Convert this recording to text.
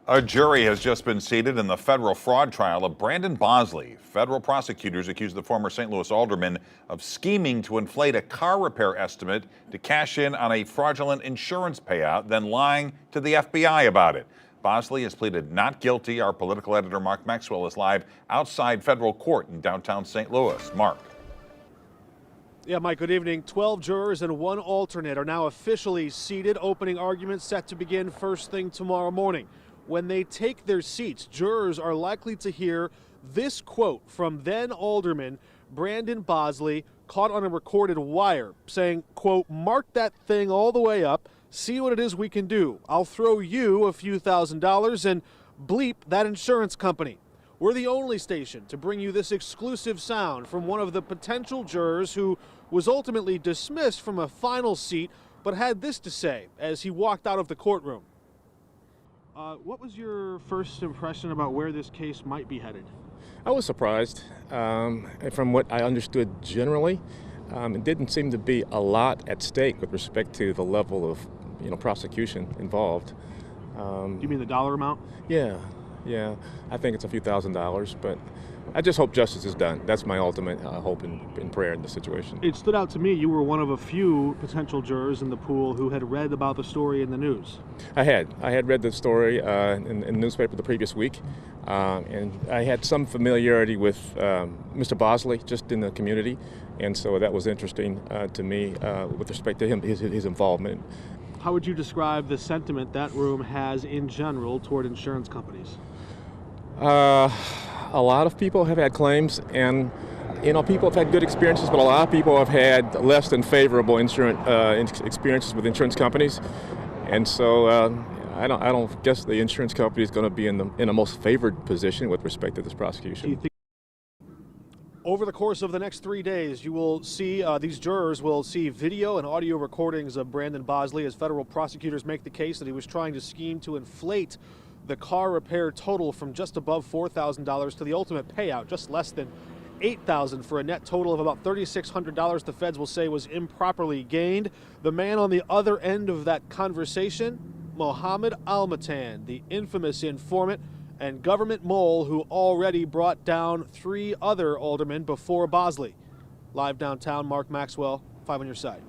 A jury has just been seated in the federal fraud trial of Brandon Bosley. Federal prosecutors accuse the former St. Louis alderman of scheming to inflate a car repair estimate to cash in on a fraudulent insurance payout, then lying to the FBI about it. Bosley has pleaded not guilty. Our political editor Mark Maxwell is live outside federal court in downtown St. Louis. Mark. Yeah, Mike, good evening. 12 jurors and one alternate are now officially seated. Opening arguments set to begin first thing tomorrow morning. When they take their seats, jurors are likely to hear this quote from then Alderman Brandon Bosley, caught on a recorded wire, saying, quote, "Mark that thing all the way up, see what it is we can do. I'll throw you a few $1,000s and bleep that insurance company." We're the only station to bring you this exclusive sound from one of the potential jurors who was ultimately dismissed from a final seat, but had this to say as he walked out of the courtroom. What was your first impression about where this case might be headed? I was surprised. From what I understood generally, it didn't seem to be a lot at stake with respect to the level of, prosecution involved. You mean the dollar amount? Yeah. I think it's a few $1,000s, but I just hope justice is done. That's my ultimate hope and prayer in this situation. It stood out to me you were one of a few potential jurors in the pool who had read about the story in the news. I had read the story in the newspaper the previous week, and I had some familiarity with Mr. Bosley just in the community, and so that was interesting to me with respect to him, his involvement. How would you describe the sentiment that room has in general toward insurance companies? A lot of people have had claims, and people have had good experiences, but a lot of people have had less than favorable insurance experiences with insurance companies, and so I don't guess the insurance company is going to be in the most favored position with respect to this prosecution. Over the course of the next 3 days, you will see these jurors will see video and audio recordings of Brandon Bosley as federal prosecutors make the case that he was trying to scheme to inflate the car repair total from just above $4,000 to the ultimate payout, just less than $8,000, for a net total of about $3,600 the feds will say was improperly gained. The man on the other end of that conversation, Mohammed Almatan, the infamous informant and government mole who already brought down 3 other aldermen before Bosley. Live downtown, Mark Maxwell, 5 on your side.